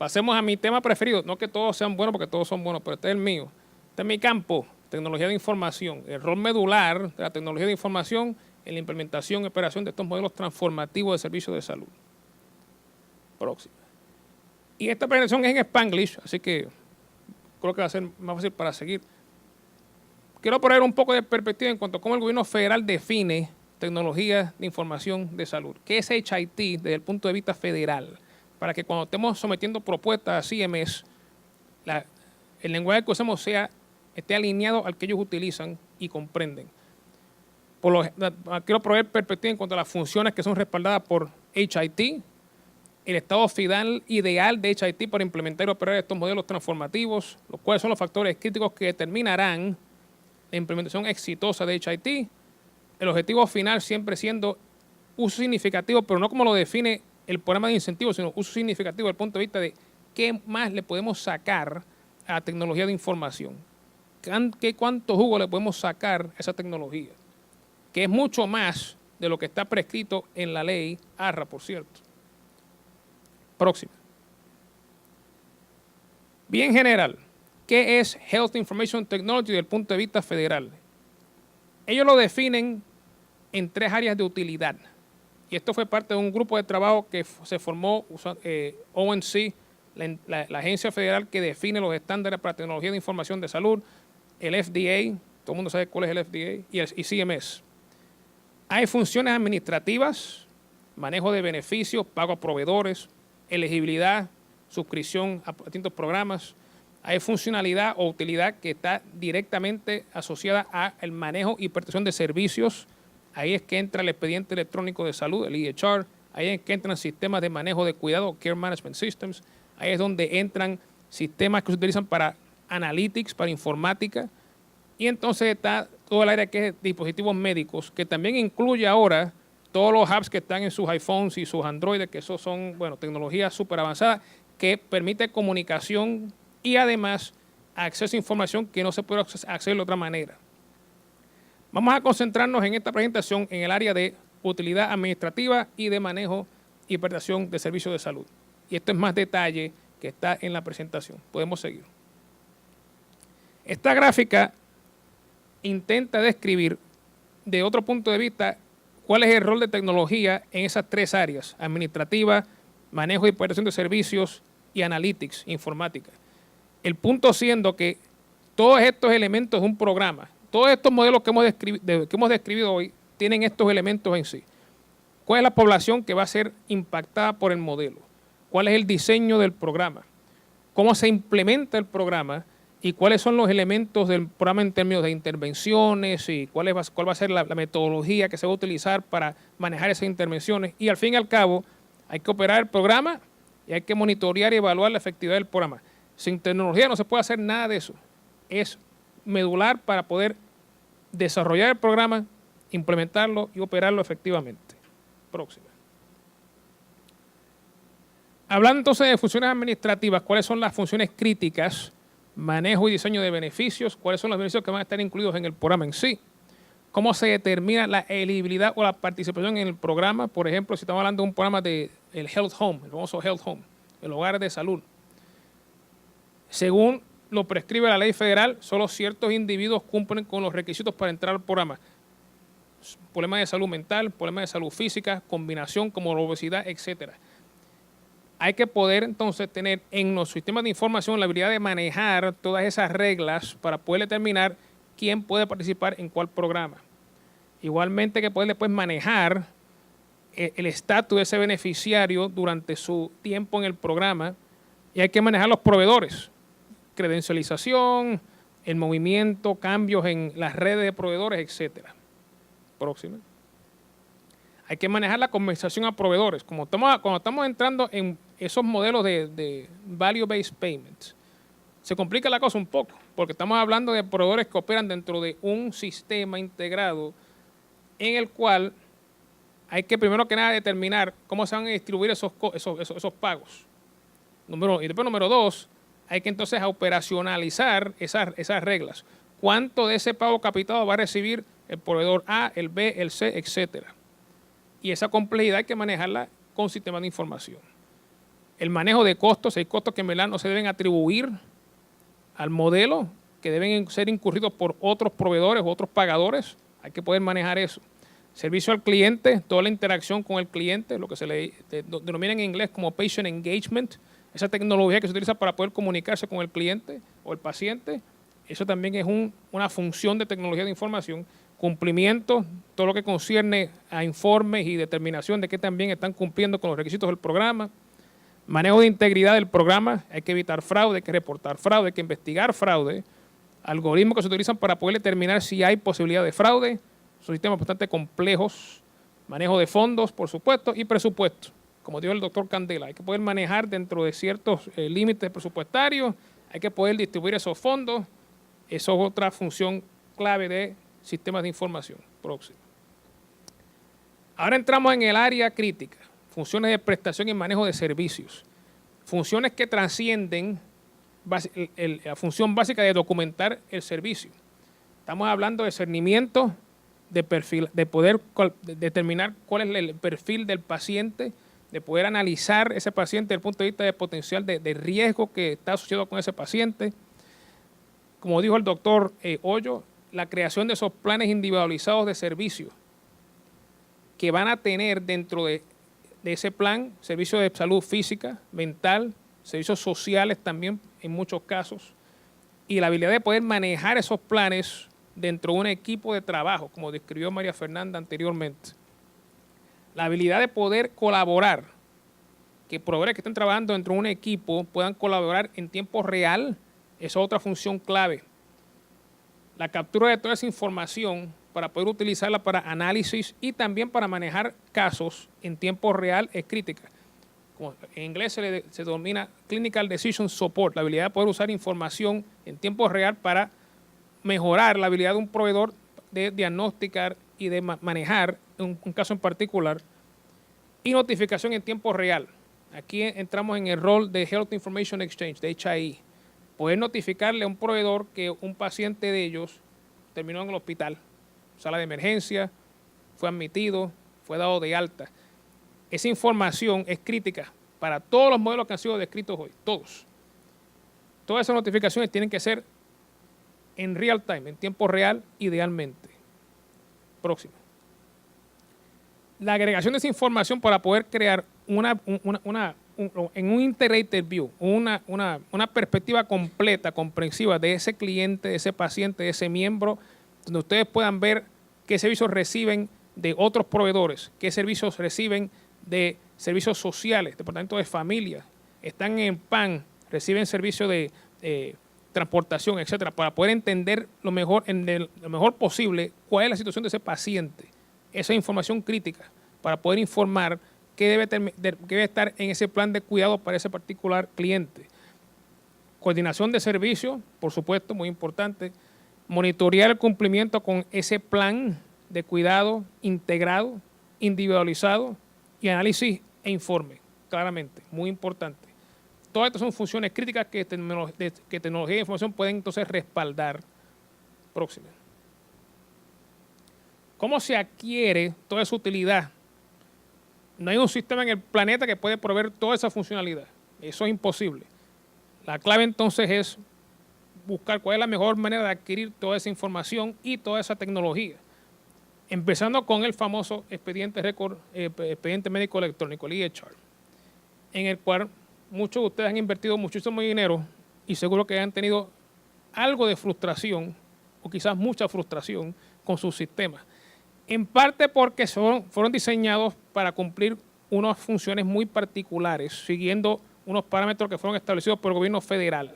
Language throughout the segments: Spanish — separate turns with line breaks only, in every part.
Pasemos a mi tema preferido. No que todos sean buenos, porque todos son buenos, pero este es el mío. Este es mi campo, tecnología de información. El rol medular de la tecnología de información en la implementación y operación de estos modelos transformativos de servicios de salud. Próxima. Y esta presentación es en Spanglish, así que creo que va a ser más fácil para seguir. Quiero poner un poco de perspectiva en cuanto a cómo el gobierno federal define tecnología de información de salud. ¿Qué es HIT desde el punto de vista federal? Para que cuando estemos sometiendo propuestas a CMS, el lenguaje que usemos esté alineado al que ellos utilizan y comprenden. Quiero proveer perspectiva en cuanto a las funciones que son respaldadas por HIT, el estado final ideal de HIT para implementar y operar estos modelos transformativos, los cuales son los factores críticos que determinarán la implementación exitosa de HIT, el objetivo final siempre siendo uso significativo, pero no como lo define el programa de incentivos, sino uso significativo desde el punto de vista de qué más le podemos sacar a la tecnología de información. ¿Cuánto jugo le podemos sacar a esa tecnología? Que es mucho más de lo que está prescrito en la ley ARRA, por cierto. Próxima. Bien general, ¿qué es Health Information Technology desde el punto de vista federal? Ellos lo definen en 3 áreas de utilidad. Y esto fue parte de un grupo de trabajo que se formó ONC, la agencia federal que define los estándares para tecnología de información de salud, el FDA, todo el mundo sabe cuál es el FDA, y CMS. Hay funciones administrativas, manejo de beneficios, pago a proveedores, elegibilidad, suscripción a distintos programas. Hay funcionalidad o utilidad que está directamente asociada al manejo y prestación de servicios. Ahí es que entra el expediente electrónico de salud, el EHR. Ahí es que entran sistemas de manejo de cuidado, Care Management Systems. Ahí es donde entran sistemas que se utilizan para analytics, para informática. Y entonces está todo el área que es dispositivos médicos, que también incluye ahora todos los apps que están en sus iPhones y sus Androids, que esos son, tecnologías súper avanzadas, que permite comunicación y además acceso a información que no se puede acceder de otra manera. Vamos a concentrarnos en esta presentación en el área de utilidad administrativa y de manejo y prestación de servicios de salud. Y esto es más detalle que está en la presentación. Podemos seguir. Esta gráfica intenta describir de otro punto de vista cuál es el rol de tecnología en esas 3 áreas: administrativa, manejo y prestación de servicios y analytics, informática. El punto siendo que todos estos elementos de un programa, todos estos modelos que hemos describido hoy, tienen estos elementos en sí. ¿Cuál es la población que va a ser impactada por el modelo? ¿Cuál es el diseño del programa? ¿Cómo se implementa el programa? ¿Y cuáles son los elementos del programa en términos de intervenciones? ¿Y cuál va a ser la metodología que se va a utilizar para manejar esas intervenciones? Y al fin y al cabo, hay que operar el programa y hay que monitorear y evaluar la efectividad del programa. Sin tecnología no se puede hacer nada de eso. Es medular para poder desarrollar el programa, implementarlo y operarlo efectivamente. Próxima. Hablando entonces de funciones administrativas, ¿cuáles son las funciones críticas? Manejo y diseño de beneficios, ¿cuáles son los beneficios que van a estar incluidos en el programa en sí? ¿Cómo se determina la elegibilidad o la participación en el programa? Por ejemplo, si estamos hablando de un programa del Health Home, el famoso Health Home, el hogar de salud. Según lo prescribe la ley federal, solo ciertos individuos cumplen con los requisitos para entrar al programa. Problemas de salud mental, problemas de salud física, combinación como la obesidad, etcétera. Hay que poder entonces tener en los sistemas de información la habilidad de manejar todas esas reglas para poder determinar quién puede participar en cuál programa. Igualmente que poder después manejar el estatus de ese beneficiario durante su tiempo en el programa, y hay que manejar los proveedores, credencialización, el movimiento, cambios en las redes de proveedores, etcétera. Próxima. Hay que manejar la compensación a proveedores. Cuando estamos entrando en esos modelos de value-based payments, se complica la cosa un poco, porque estamos hablando de proveedores que operan dentro de un sistema integrado en el cual hay que primero que nada determinar cómo se van a distribuir esos pagos. Y después, número 2, hay que entonces operacionalizar esas reglas. ¿Cuánto de ese pago capitado va a recibir el proveedor A, el B, el C, etcétera? Y esa complejidad hay que manejarla con sistemas de información. El manejo de costos, hay costos que en verdad no se deben atribuir al modelo, que deben ser incurridos por otros proveedores, otros pagadores. Hay que poder manejar eso. Servicio al cliente, toda la interacción con el cliente, lo que se le denomina en inglés como patient engagement, esa tecnología que se utiliza para poder comunicarse con el cliente o el paciente, eso también es una función de tecnología de información. Cumplimiento, todo lo que concierne a informes y determinación de que también están cumpliendo con los requisitos del programa. Manejo de integridad del programa, hay que evitar fraude, hay que reportar fraude, hay que investigar fraude. Algoritmos que se utilizan para poder determinar si hay posibilidad de fraude. Son sistemas bastante complejos. Manejo de fondos, por supuesto, y presupuesto. Como dijo el doctor Candela, hay que poder manejar dentro de ciertos límites presupuestarios, hay que poder distribuir esos fondos. Eso es otra función clave de sistemas de información. Próximo. Ahora entramos en el área crítica. Funciones de prestación y manejo de servicios. Funciones que trascienden la función básica de documentar el servicio. Estamos hablando de discernimiento, de perfil, de poder determinar cuál es el perfil del paciente, de poder analizar ese paciente desde el punto de vista de potencial de riesgo que está asociado con ese paciente. Como dijo el doctor Hoyo, la creación de esos planes individualizados de servicio que van a tener dentro de ese plan servicios de salud física, mental, servicios sociales también en muchos casos, y la habilidad de poder manejar esos planes dentro de un equipo de trabajo, como describió María Fernanda anteriormente. La habilidad de poder colaborar, que proveedores que estén trabajando dentro de un equipo puedan colaborar en tiempo real, esa es otra función clave. La captura de toda esa información para poder utilizarla para análisis y también para manejar casos en tiempo real es crítica. Como en inglés se denomina Clinical Decision Support, la habilidad de poder usar información en tiempo real para mejorar la habilidad de un proveedor de diagnosticar y de manejar un caso en particular. Y notificación en tiempo real. Aquí entramos en el rol de Health Information Exchange, de HIE. Poder notificarle a un proveedor que un paciente de ellos terminó en el hospital, sala de emergencia, fue admitido, fue dado de alta. Esa información es crítica para todos los modelos que han sido descritos hoy, todos. Todas esas notificaciones tienen que ser en real time, en tiempo real, idealmente. Próximo. La agregación de esa información para poder crear en un integrated view, una perspectiva completa, comprensiva de ese cliente, de ese paciente, de ese miembro, donde ustedes puedan ver qué servicios reciben de otros proveedores, qué servicios reciben de servicios sociales, departamento de familia, están en PAN, reciben servicios de transportación, etcétera, para poder entender lo mejor posible cuál es la situación de ese paciente. Esa información crítica para poder informar qué debe estar en ese plan de cuidado para ese particular cliente. Coordinación de servicios, por supuesto, muy importante. Monitorear el cumplimiento con ese plan de cuidado integrado, individualizado y análisis e informe, claramente, muy importante. Todas estas son funciones críticas que tecnología de información pueden entonces respaldar. Próximo. ¿Cómo se adquiere toda esa utilidad? No hay un sistema en el planeta que puede proveer toda esa funcionalidad. Eso es imposible. La clave entonces es buscar cuál es la mejor manera de adquirir toda esa información y toda esa tecnología. Empezando con el famoso expediente médico electrónico, el EHR, en el cual muchos de ustedes han invertido muchísimo dinero y seguro que han tenido algo de frustración o quizás mucha frustración con sus sistemas. En parte porque fueron diseñados para cumplir unas funciones muy particulares, siguiendo unos parámetros que fueron establecidos por el gobierno federal.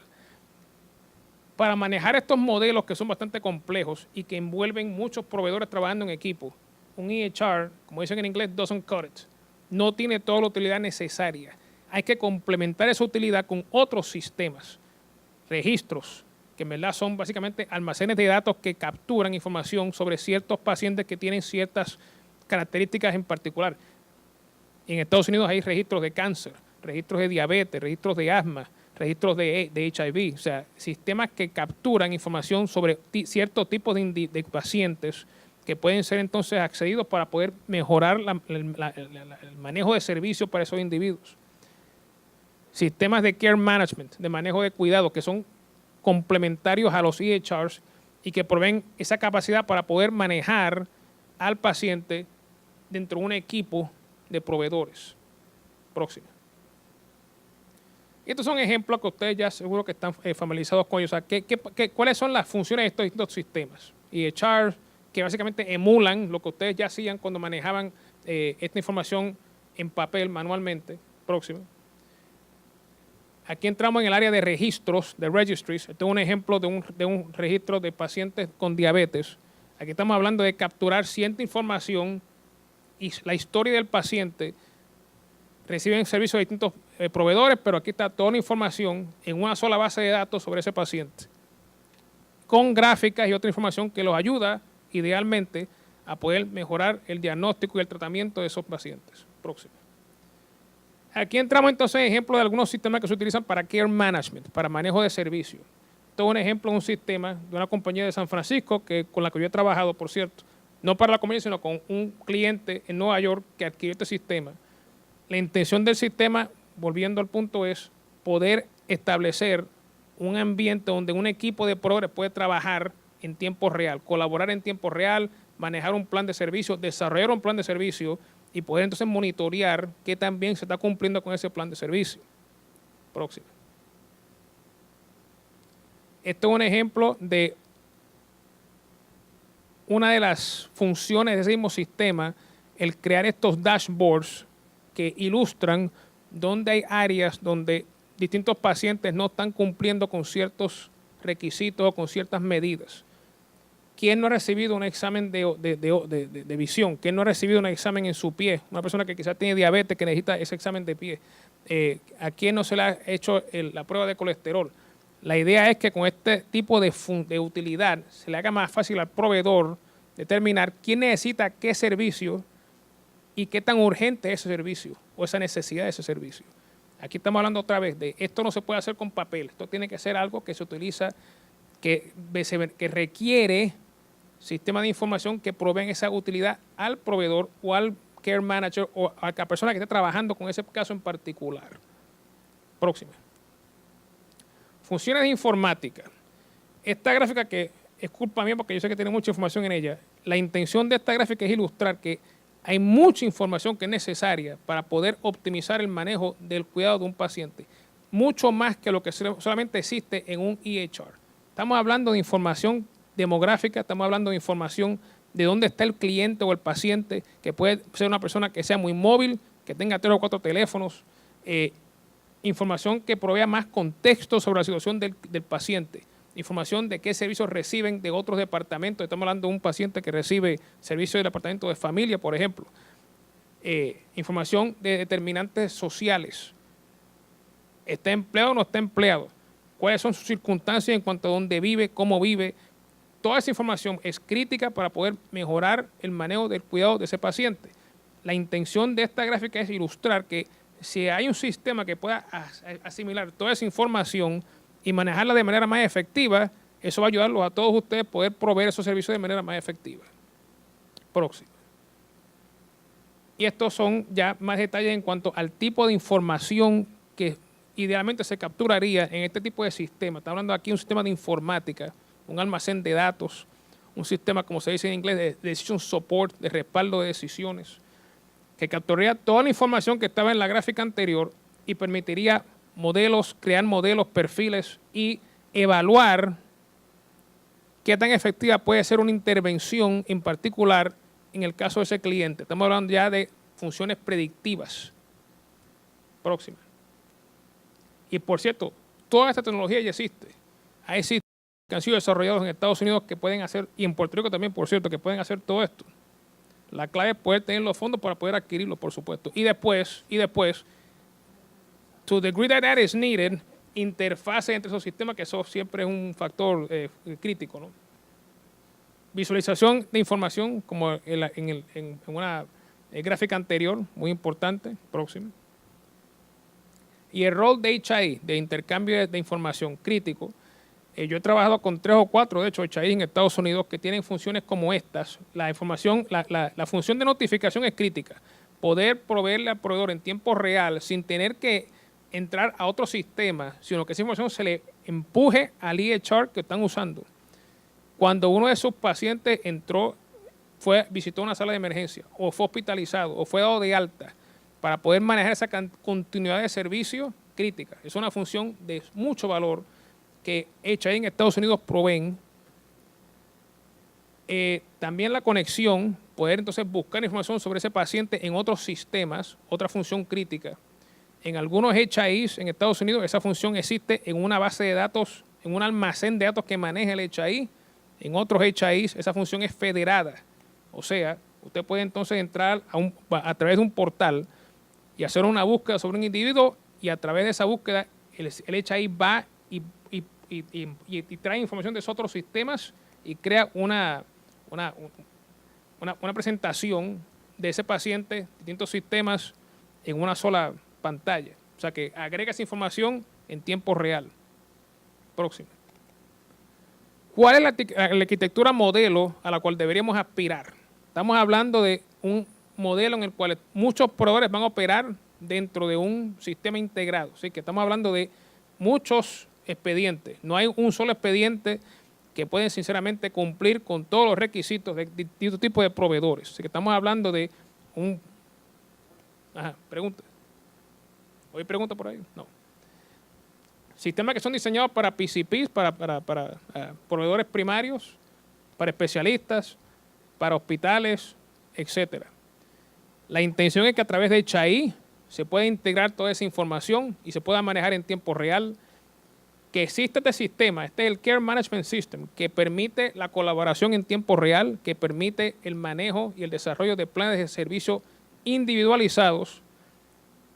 Para manejar estos modelos que son bastante complejos y que envuelven muchos proveedores trabajando en equipo, un EHR, como dicen en inglés, doesn't cut it. No tiene toda la utilidad necesaria. Hay que complementar esa utilidad con otros sistemas, registros, que en verdad son básicamente almacenes de datos que capturan información sobre ciertos pacientes que tienen ciertas características en particular. En Estados Unidos hay registros de cáncer, registros de diabetes, registros de asma, registros de HIV, o sea, sistemas que capturan información sobre ciertos tipos de pacientes que pueden ser entonces accedidos para poder mejorar el manejo de servicios para esos individuos. sistemas de care management, de manejo de cuidado, que son complementarios a los EHRs y que proveen esa capacidad para poder manejar al paciente dentro de un equipo de proveedores. Próximo. Estos son ejemplos que ustedes ya seguro que están familiarizados con ellos. O sea, ¿cuáles son las funciones de estos distintos sistemas? EHR, que básicamente emulan lo que ustedes ya hacían cuando manejaban esta información en papel manualmente. Próximo. Aquí entramos en el área de registros, de registries. Este es un ejemplo de un registro de pacientes con diabetes. Aquí estamos hablando de capturar cierta información y la historia del paciente. Reciben servicios de distintos proveedores, pero aquí está toda la información en una sola base de datos sobre ese paciente, con gráficas y otra información que los ayuda idealmente a poder mejorar el diagnóstico y el tratamiento de esos pacientes. Próximo. Aquí entramos entonces en ejemplos de algunos sistemas que se utilizan para care management, para manejo de servicios. Esto es un ejemplo de un sistema de una compañía de San Francisco con la que yo he trabajado, por cierto, no para la compañía, sino con un cliente en Nueva York que adquirió este sistema. La intención del sistema, volviendo al punto, es poder establecer un ambiente donde un equipo de proveedores puede trabajar en tiempo real, colaborar en tiempo real, manejar un plan de servicio, desarrollar un plan de servicio y poder entonces monitorear qué tan bien se está cumpliendo con ese plan de servicio. Próximo. Esto es un ejemplo de una de las funciones de ese mismo sistema, el crear estos dashboards que ilustran dónde hay áreas donde distintos pacientes no están cumpliendo con ciertos requisitos o con ciertas medidas. ¿Quién no ha recibido un examen de visión? ¿Quién no ha recibido un examen en su pie? Una persona que quizás tiene diabetes que necesita ese examen de pie. ¿A quién no se le ha hecho la prueba de colesterol? La idea es que con este tipo de utilidad se le haga más fácil al proveedor determinar quién necesita qué servicio y qué tan urgente es ese servicio o esa necesidad de ese servicio. Aquí estamos hablando otra vez de esto no se puede hacer con papel, esto tiene que ser algo que se utiliza, que requiere sistemas de información que proveen esa utilidad al proveedor o al care manager o a la persona que esté trabajando con ese caso en particular. Próxima. Funciones de informática. Esta gráfica, que es culpa mía porque yo sé que tiene mucha información en ella, la intención de esta gráfica es ilustrar que hay mucha información que es necesaria para poder optimizar el manejo del cuidado de un paciente. Mucho más que lo que solamente existe en un EHR. Estamos hablando de información demográfica, estamos hablando de información de dónde está el cliente o el paciente, que puede ser una persona que sea muy móvil, que tenga 3 o 4 teléfonos, información que provea más contexto sobre la situación del paciente, información de qué servicios reciben de otros departamentos. Estamos hablando de un paciente que recibe servicios del departamento de familia, por ejemplo. Información de determinantes sociales. ¿Está empleado o no está empleado? ¿Cuáles son sus circunstancias en cuanto a dónde vive, cómo vive? Toda esa información es crítica para poder mejorar el manejo del cuidado de ese paciente. La intención de esta gráfica es ilustrar que si hay un sistema que pueda asimilar toda esa información y manejarla de manera más efectiva, eso va a ayudarlos a todos ustedes a poder proveer esos servicios de manera más efectiva. Próximo. Y estos son ya más detalles en cuanto al tipo de información que idealmente se capturaría en este tipo de sistema. Está hablando aquí de un sistema de informática, un almacén de datos, un sistema, como se dice en inglés, de decision support, de respaldo de decisiones, que capturaría toda la información que estaba en la gráfica anterior y permitiría crear modelos, perfiles y evaluar qué tan efectiva puede ser una intervención en particular en el caso de ese cliente. Estamos hablando ya de funciones predictivas. Próxima. Y por cierto, toda esta tecnología ya existe. Hay sistemas que han sido desarrollados en Estados Unidos que pueden hacer, y en Puerto Rico también, por cierto, que pueden hacer todo esto. La clave es poder tener los fondos para poder adquirirlos, por supuesto. Y después, to the degree that that is needed, interfase entre esos sistemas, que eso siempre es un factor crítico, ¿no? Visualización de información, como en una gráfica anterior, muy importante. Próximo. Y el rol de HI, de intercambio de información crítico. Yo he trabajado con 3 o 4, de hecho, HI en Estados Unidos que tienen funciones como estas. La información, la función de notificación es crítica. Poder proveerle al proveedor en tiempo real sin tener que entrar a otro sistema, sino que esa información se le empuje al EHR que están usando. Cuando uno de sus pacientes visitó una sala de emergencia, o fue hospitalizado, o fue dado de alta, para poder manejar esa continuidad de servicio crítica. Es una función de mucho valor que HIE en Estados Unidos proveen. También la conexión, poder entonces buscar información sobre ese paciente en otros sistemas, otra función crítica. En algunos HIEs en Estados Unidos esa función existe en una base de datos, en un almacén de datos que maneja el HIE. En otros HIEs esa función es federada. O sea, usted puede entonces entrar a través de un portal y hacer una búsqueda sobre un individuo y a través de esa búsqueda el HIE va y trae información de esos otros sistemas y crea una presentación de ese paciente, distintos sistemas en una sola pantalla. O sea que agrega esa información en tiempo real. Próximo. ¿Cuál es la arquitectura modelo a la cual deberíamos aspirar? Estamos hablando de un modelo en el cual muchos proveedores van a operar dentro de un sistema integrado. Así que estamos hablando de muchos expedientes. No hay un solo expediente que pueden sinceramente cumplir con todos los requisitos de distintos tipos de proveedores. Así que estamos hablando de un... pregunta. ¿Hoy pregunta por ahí? No. Sistemas que son diseñados para PCPs, para proveedores primarios, para especialistas, para hospitales, etcétera. La intención es que a través de HIE se pueda integrar toda esa información y se pueda manejar en tiempo real. Que existe este sistema, este es el Care Management System, que permite la colaboración en tiempo real, que permite el manejo y el desarrollo de planes de servicio individualizados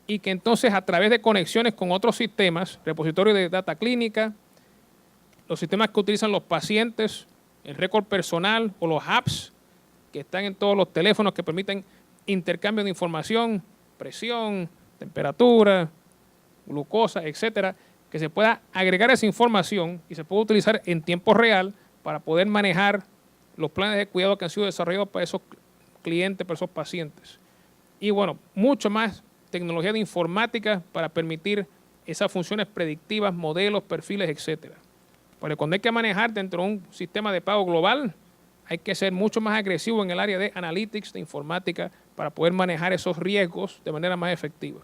y que entonces a través de conexiones con otros sistemas, repositorios de data clínica, los sistemas que utilizan los pacientes, el récord personal o los apps que están en todos los teléfonos que permiten intercambio de información, presión, temperatura, glucosa, etcétera, que se pueda agregar esa información y se pueda utilizar en tiempo real para poder manejar los planes de cuidado que han sido desarrollados para esos clientes, para esos pacientes. Y bueno, mucho más tecnología de informática para permitir esas funciones predictivas, modelos, perfiles, etcétera. Porque cuando hay que manejar dentro de un sistema de pago global, hay que ser mucho más agresivo en el área de analytics, de informática, para poder manejar esos riesgos de manera más efectiva.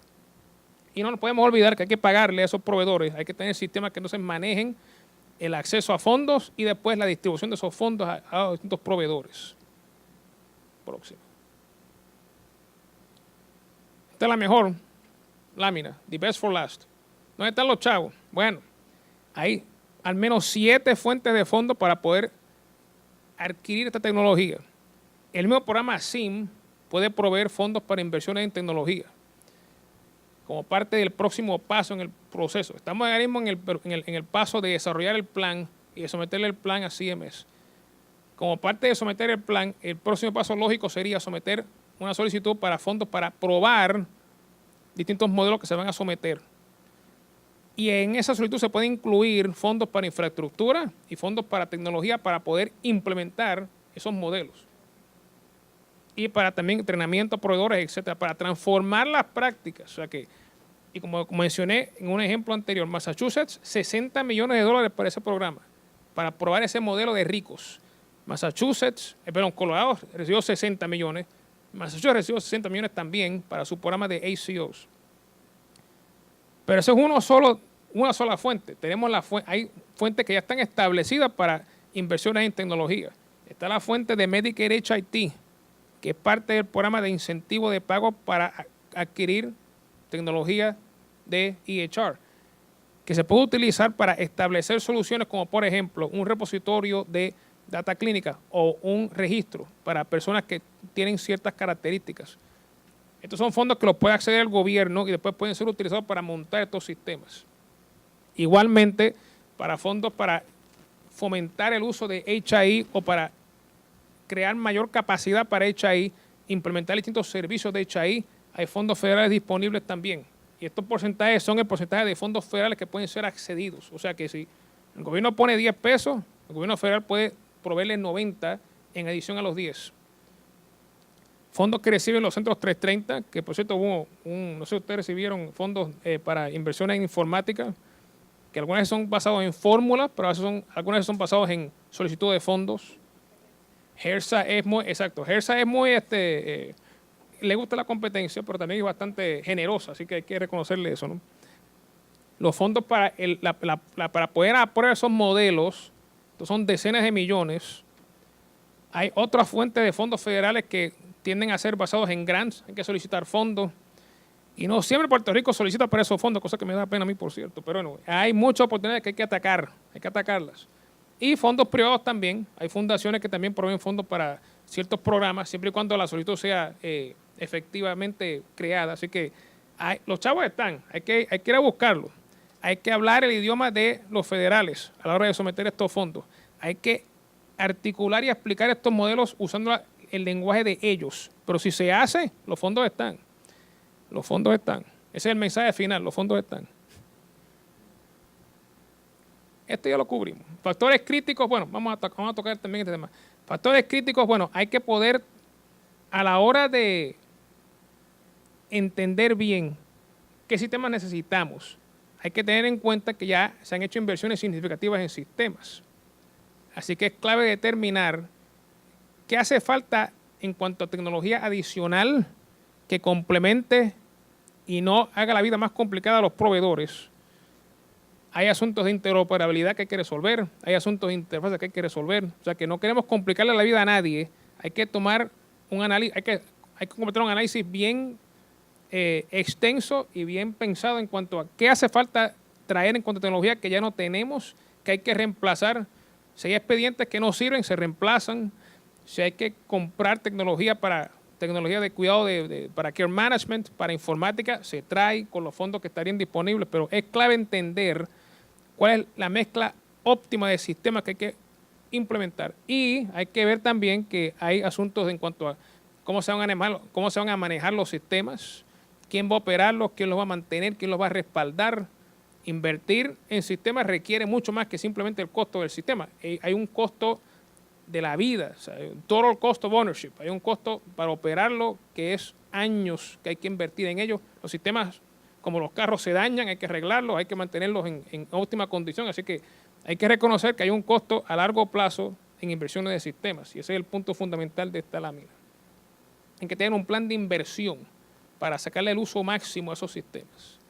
Y no nos podemos olvidar que hay que pagarle a esos proveedores, hay que tener sistemas que entonces manejen el acceso a fondos y después la distribución de esos fondos a distintos proveedores. Próximo. Esta es la mejor lámina, the best for last. ¿Dónde están los chavos? Bueno, hay al menos 7 fuentes de fondos para poder adquirir esta tecnología. El mismo programa SIM puede proveer fondos para inversiones en tecnología como parte del próximo paso en el proceso. Estamos ahora mismo en el paso de desarrollar el plan y de someterle el plan a CMS. Como parte de someter el plan, el próximo paso lógico sería someter una solicitud para fondos para probar distintos modelos que se van a someter. Y en esa solicitud se puede incluir fondos para infraestructura y fondos para tecnología para poder implementar esos modelos. Y para también entrenamiento a proveedores, etcétera, para transformar las prácticas. O sea que, y como mencioné en un ejemplo anterior, Massachusetts, $60 millones para ese programa, para probar ese modelo de ricos. Colorado recibió 60 millones, Massachusetts recibió 60 millones también para su programa de ACOs. Pero eso es una sola fuente. Hay fuentes que ya están establecidas para inversiones en tecnología. Está la fuente de Medicare HIT, que es parte del programa de incentivo de pago para adquirir tecnología de EHR, que se puede utilizar para establecer soluciones como, por ejemplo, un repositorio de data clínica o un registro para personas que tienen ciertas características. Estos son fondos que los puede acceder el gobierno y después pueden ser utilizados para montar estos sistemas. Igualmente, para fondos para fomentar el uso de HIE o para crear mayor capacidad para HIE, implementar distintos servicios de HIE, hay fondos federales disponibles también. Y estos porcentajes son el porcentaje de fondos federales que pueden ser accedidos. O sea que si el gobierno pone 10 pesos, el gobierno federal puede proveerle 90 en adición a los 10. fondos que reciben los centros 330, que por cierto hubo no sé si ustedes recibieron fondos para inversiones en informática, que algunas son basados en fórmulas, pero algunas son basados en solicitud de fondos. HERSA es muy, exacto, HERSA es muy, le gusta la competencia, pero también es bastante generosa, así que hay que reconocerle eso, ¿no? Los fondos para, para poder aprobar esos modelos, son decenas de millones. Hay otras fuentes de fondos federales que tienden a ser basados en grants, hay que solicitar fondos. Y no siempre Puerto Rico solicita para esos fondos, cosa que me da pena a mí, por cierto. Pero bueno, hay muchas oportunidades que hay que atacar, hay que atacarlas. Y fondos privados también. Hay fundaciones que también proveen fondos para ciertos programas, siempre y cuando la solicitud sea efectivamente creada. Así que los chavos están, hay que ir a buscarlos. Hay que hablar el idioma de los federales a la hora de someter estos fondos. Hay que articular y explicar estos modelos usando el lenguaje de ellos. Pero si se hace, los fondos están. Los fondos están. Ese es el mensaje final, los fondos están. Esto ya lo cubrimos. Factores críticos, bueno, vamos a tocar también este tema. Factores críticos, bueno, hay que poder, a la hora de entender bien qué sistemas necesitamos, hay que tener en cuenta que ya se han hecho inversiones significativas en sistemas. Así que es clave determinar qué hace falta en cuanto a tecnología adicional que complemente y no haga la vida más complicada a los proveedores. Hay asuntos de interoperabilidad que hay que resolver, hay asuntos de interfaz que hay que resolver. O sea, que no queremos complicarle la vida a nadie. Hay que tomar un análisis, hay que cometer un análisis bien extenso y bien pensado en cuanto a qué hace falta traer en cuanto a tecnología que ya no tenemos, que hay que reemplazar. Si hay expedientes que no sirven, se reemplazan. Si hay que comprar tecnología de cuidado para care management, para informática, se trae con los fondos que estarían disponibles, pero es clave entender cuál es la mezcla óptima de sistemas que hay que implementar. Y hay que ver también que hay asuntos en cuanto a cómo se van a manejar los sistemas, quién va a operarlos, quién los va a mantener, quién los va a respaldar. Invertir en sistemas requiere mucho más que simplemente el costo del sistema. Hay un costo de la vida, o sea, un total cost of ownership. Hay un costo para operarlo que es años que hay que invertir en ellos. Los sistemas, como los carros, se dañan, hay que arreglarlos, hay que mantenerlos en óptima condición. Así que hay que reconocer que hay un costo a largo plazo en inversiones de sistemas. Y ese es el punto fundamental de esta lámina. Hay que tener un plan de inversión para sacarle el uso máximo a esos sistemas.